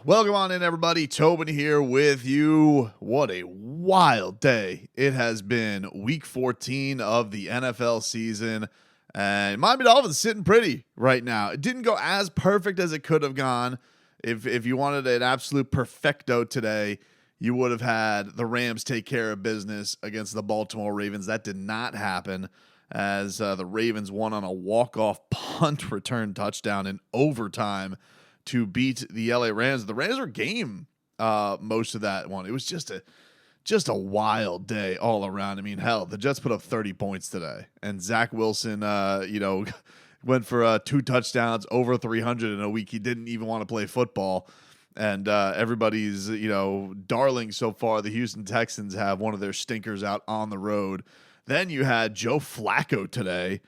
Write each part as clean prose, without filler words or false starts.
Welcome on in, everybody. Tobin here with you. What a wild day it has been. Week 14 of the NFL season. And Miami Dolphins sitting pretty right now. It didn't go as perfect as it could have gone. If you wanted an absolute perfecto today, you would have had the Rams take care of business against the Baltimore Ravens. That did not happen, as the Ravens won on a walk-off punt return touchdown in overtime to beat the LA Rams. The Rams were game most of that one. It was just a wild day all around. I mean, hell, the Jets put up 30 points today, and Zach Wilson, went for 2 touchdowns, over 300 in a week. He didn't even want to play football, and everybody's darling so far. The Houston Texans have one of their stinkers out on the road. Then you had Joe Flacco today.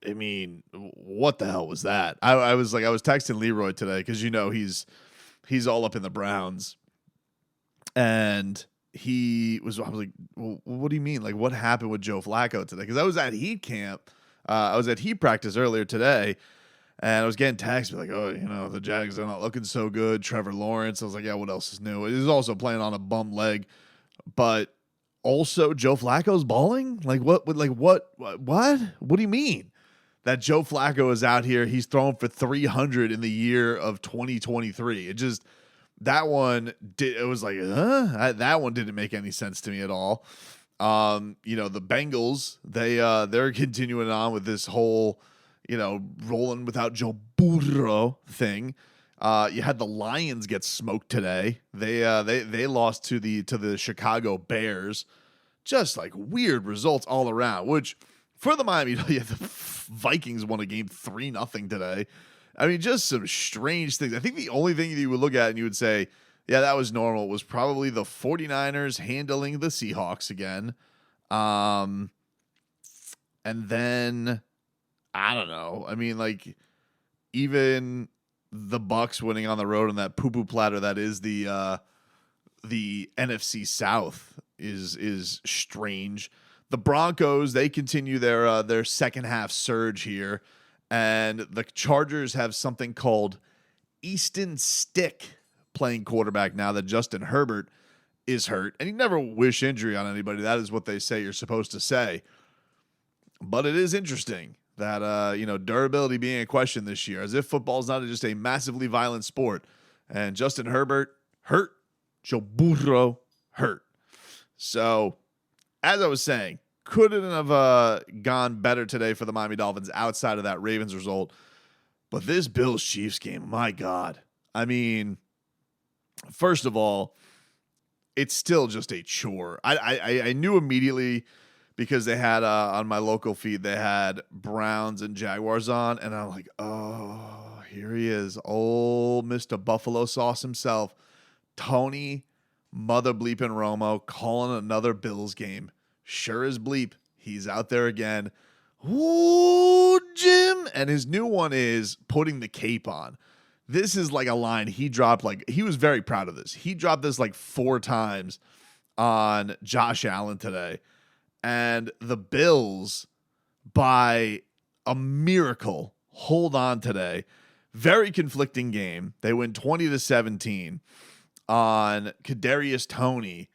I mean, what the hell was that? I was texting Leroy today because he's all up in the Browns, and I was like, well, what do you mean? Like, what happened with Joe Flacco today? Because I was at Heat camp, I was at Heat practice earlier today, and I was getting texts like, oh, the Jags are not looking so good. Trevor Lawrence. I was like, yeah, what else is new? He's also playing on a bum leg, but also Joe Flacco's balling. Like what? What do you mean? That Joe Flacco is out here, he's thrown for 300 in the year of 2023. That one didn't make any sense to me at all. The Bengals, they're continuing on with this whole, rolling without Joe Burrow thing. You had the Lions get smoked today. They lost to the Chicago Bears. Just like weird results all around, which for the Miami, the Vikings won a game 3-0 today. I mean, just some strange things. I think the only thing that you would look at and you would say, yeah, that was normal, was probably the 49ers handling the Seahawks again. And then, I don't know. I mean, like, even the Bucs winning on the road on that poo-poo platter that is the NFC South is strange. The Broncos, they continue their second half surge here, and the Chargers have something called Easton Stick playing quarterback now that Justin Herbert is hurt. And you never wish injury on anybody. That is what they say you're supposed to say. But it is interesting that durability being a question this year, as if football is not just a massively violent sport. And Justin Herbert hurt, Joe Burrow hurt. So, as I was saying, couldn't have gone better today for the Miami Dolphins outside of that Ravens result. But this Bills-Chiefs game, my God. I mean, first of all, it's still just a chore. I knew immediately because they had, on my local feed, they had Browns and Jaguars on. And I'm like, oh, here he is. Old Mr. Buffalo Sauce himself. Tony Mother Bleepin' Romo calling another Bills game. Sure as bleep, he's out there again. Ooh, Jim. And his new one is putting the cape on. This is like a line he dropped. Like, he was very proud of this. He dropped this like 4 times on Josh Allen today. And the Bills, by a miracle, hold on today. Very conflicting game. They win 20-17 on Kadarius Toney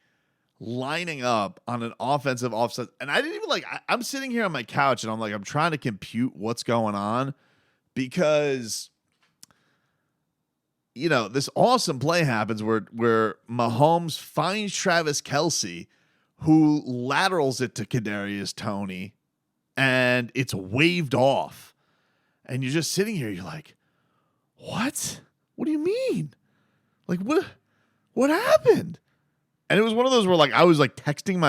lining up on an offensive offset. And I didn't even I'm sitting here on my couch and I'm trying to compute what's going on, because this awesome play happens where Mahomes finds Travis Kelce, who laterals it to Kadarius Toney, and it's waved off. And you're just sitting here, you're like, what? What do you mean? Like, what happened? And it was one of those where I was texting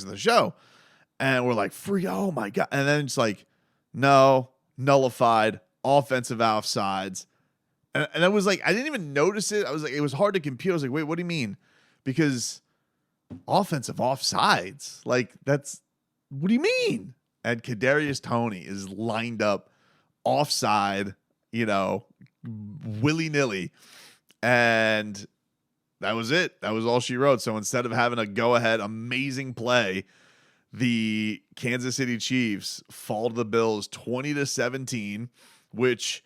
the show, and we're like, free, oh my God. And then it's like, no, nullified, offensive offsides. And I was like, I didn't even notice it. I was like, it was hard to compute. I was like, wait, what do you mean? Because offensive offsides, that's, what do you mean? And Kadarius Toney is lined up offside, willy-nilly. And that was it. That was all she wrote. So instead of having a go-ahead amazing play, the Kansas City Chiefs fall to the Bills 20-17 which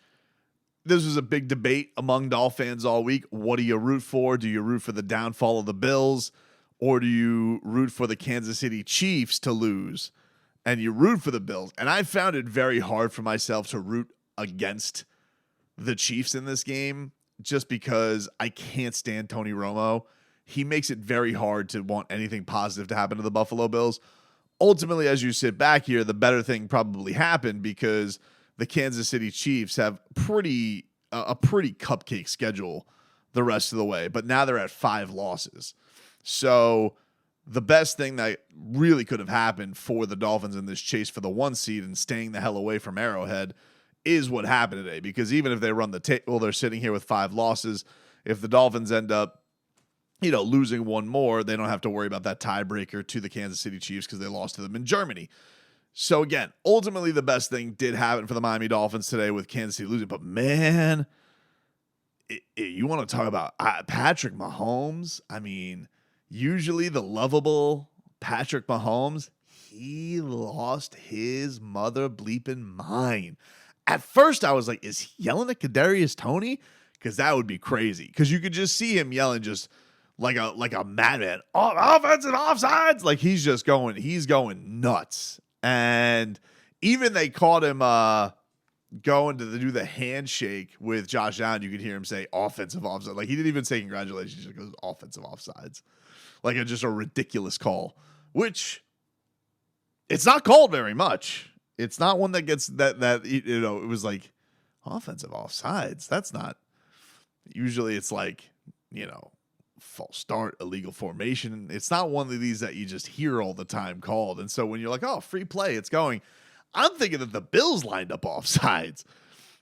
this was a big debate among Dolph fans all week. What do you root for? Do you root for the downfall of the Bills, or do you root for the Kansas City Chiefs to lose? And you root for the Bills. And I found it very hard for myself to root against the Chiefs in this game just because I can't stand Tony Romo. He makes it very hard to want anything positive to happen to the Buffalo Bills. Ultimately, as you sit back here, the better thing probably happened because the Kansas City Chiefs have a pretty cupcake schedule the rest of the way, but now they're at 5 losses. So the best thing that really could have happened for the Dolphins in this chase for the 1 seed and staying the hell away from Arrowhead is what happened today. Because even if they run the table, they're sitting here with 5 losses. If the Dolphins end up, losing one more, they don't have to worry about that tiebreaker to the Kansas City Chiefs because they lost to them in Germany. So again, ultimately the best thing did happen for the Miami Dolphins today with Kansas City losing. But man, you want to talk about Patrick Mahomes? I mean, usually the lovable Patrick Mahomes, he lost his mother bleeping mind. At first, I was like, is he yelling at Kadarius Toney? Because that would be crazy. Because you could just see him yelling just like a madman. Offensive offsides! Like he's going nuts. And even they caught him going to do the handshake with Josh Allen. You could hear him say offensive offside. Like he didn't even say congratulations. He just goes offensive offsides. Like just a ridiculous call, which it's not called very much. It's not one that gets that it was like offensive offsides. That's not usually. It's like false start, illegal formation. It's not one of these that you just hear all the time called. And so when you're like, oh, free play, it's going. I'm thinking that the Bills lined up offsides,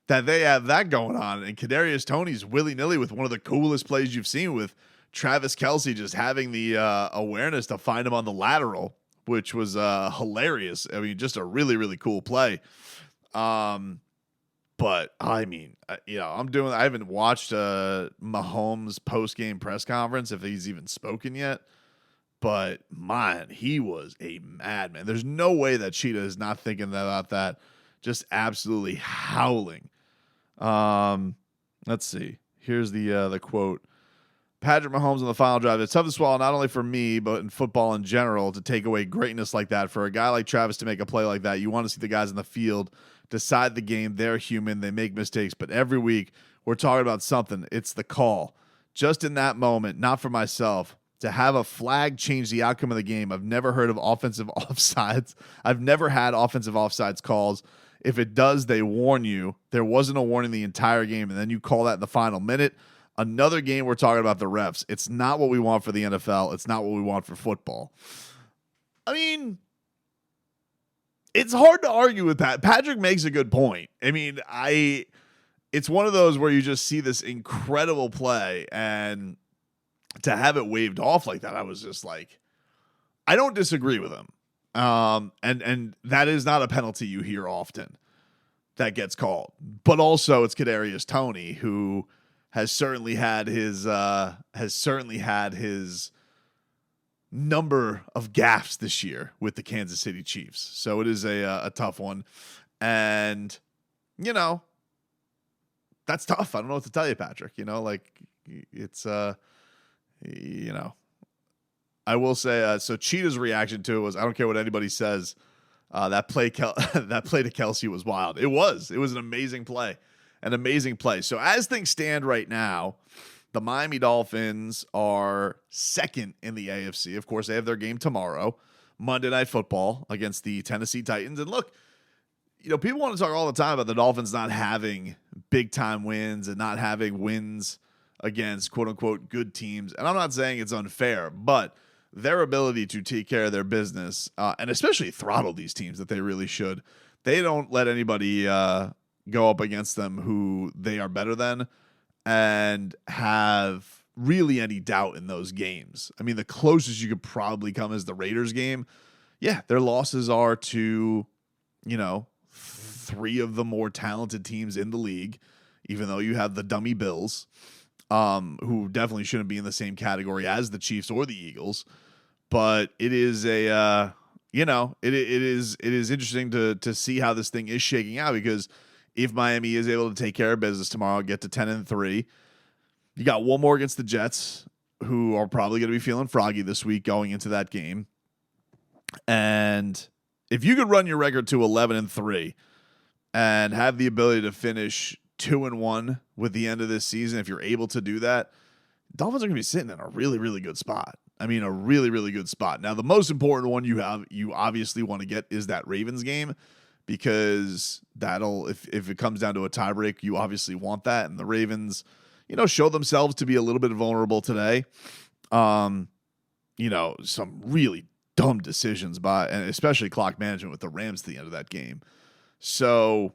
that they have that going on. And Kadarius Toney's willy-nilly with one of the coolest plays you've seen with Travis Kelce just having the awareness to find him on the lateral, which was hilarious. I mean, just a really, really cool play. But I mean, I haven't watched Mahomes post-game press conference if he's even spoken yet. But man, he was a madman. There's no way that Cheetah is not thinking about that. Just absolutely howling. Let's see. Here's the quote. Patrick Mahomes on the final drive. It's tough to swallow, not only for me, but in football in general, to take away greatness like that. For a guy like Travis to make a play like that, you want to see the guys in the field decide the game. They're human. They make mistakes. But every week, we're talking about something. It's the call. Just in that moment, not for myself, to have a flag change the outcome of the game. I've never heard of offensive offsides. I've never had offensive offsides calls. If it does, they warn you. There wasn't a warning the entire game, and then you call that in the final minute. Another game we're talking about the refs. It's not what we want for the NFL. It's not what we want for football. I mean, it's hard to argue with that. Patrick makes a good point. I mean, it's one of those where you just see this incredible play, and to have it waved off like that, I was just like, I don't disagree with him. And that is not a penalty you hear often that gets called. But also it's Kadarius Toney, who has certainly had his number of gaffes this year with the Kansas City Chiefs. So it is a tough one. And, that's tough. I don't know what to tell you, Patrick. It's, I will say, so Cheetah's reaction to it was, I don't care what anybody says. That play to Kelce was wild. It was an amazing play. An amazing play. So as things stand right now, the Miami Dolphins are second in the AFC. Of course, they have their game tomorrow, Monday Night Football against the Tennessee Titans. And look, people want to talk all the time about the Dolphins not having big-time wins and not having wins against quote-unquote good teams. And I'm not saying it's unfair, but their ability to take care of their business and especially throttle these teams that they really should. They don't let anybody go up against them who they are better than and have really any doubt in those games. I mean, the closest you could probably come is the Raiders game. Yeah, their losses are to, 3 of the more talented teams in the league, even though you have the dummy Bills, who definitely shouldn't be in the same category as the Chiefs or the Eagles. But it is it is interesting to see how this thing is shaking out, because if Miami is able to take care of business tomorrow, get to 10-3. You got one more against the Jets, who are probably going to be feeling froggy this week going into that game. And if you could run your record to 11-3 and have the ability to finish 2-1 with the end of this season, if you're able to do that, Dolphins are going to be sitting in a really, really good spot. I mean, a really, really good spot. Now, the most important one you obviously want to get is that Ravens game, because that'll, if it comes down to a tiebreak, you obviously want that. And the Ravens, show themselves to be a little bit vulnerable today. Some really dumb decisions and especially clock management with the Rams at the end of that game. So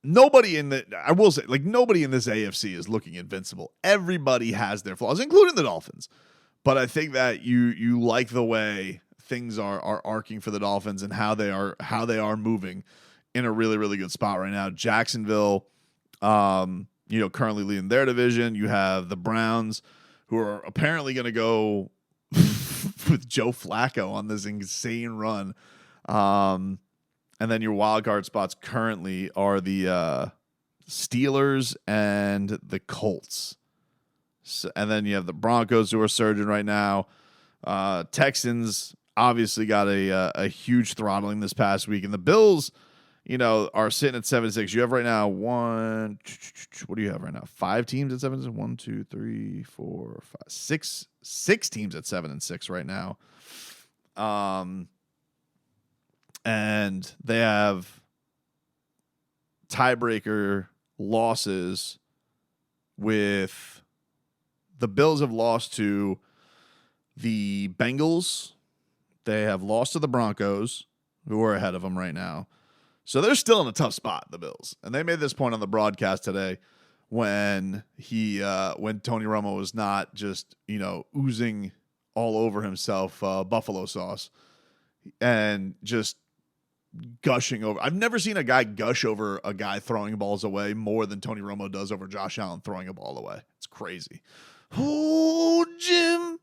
nobody in this AFC is looking invincible. Everybody has their flaws, including the Dolphins. But I think that you like the way things are arcing for the Dolphins and how they are moving in a really, really good spot right now. Jacksonville, currently leading their division. You have the Browns, who are apparently going to go with Joe Flacco on this insane run. And then your wild card spots currently are the Steelers and the Colts. So, and then you have the Broncos, who are surging right now. Texans obviously got a huge throttling this past week. And the Bills, are sitting at 7-6. You have right now what do you have right now? 5 teams at 7-6. 1, 2, 3, 4, 5, 6. 6 teams at 7-6 right now. And they have tiebreaker losses with the Bills have lost to the Bengals. They have lost to the Broncos, who are ahead of them right now. So they're still in a tough spot, the Bills. And they made this point on the broadcast today when when Tony Romo was not just, oozing all over himself buffalo sauce and just gushing over. I've never seen a guy gush over a guy throwing balls away more than Tony Romo does over Josh Allen throwing a ball away. It's crazy. Oh, Jim.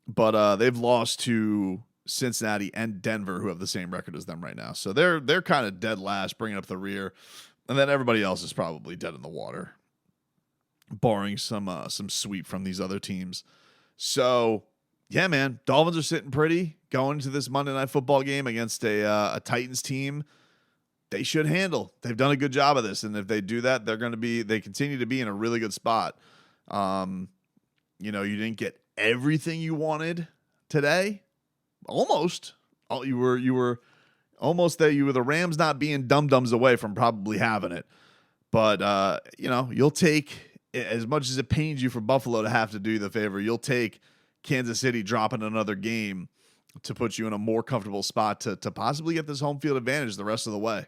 But they've lost to Cincinnati and Denver, who have the same record as them right now. So they're kind of dead last, bringing up the rear. And then everybody else is probably dead in the water, barring some sweep from these other teams. So, yeah, man, Dolphins are sitting pretty going into this Monday Night Football game against a Titans team they should handle. They've done a good job of this, and if they do that, they continue to be in a really good spot. You didn't get everything you wanted today. Almost. You were almost there. You were the Rams not being dum-dums away from probably having it. But, you'll take, as much as it pains you for Buffalo to have to do the favor, you'll take Kansas City dropping another game to put you in a more comfortable spot to possibly get this home field advantage the rest of the way.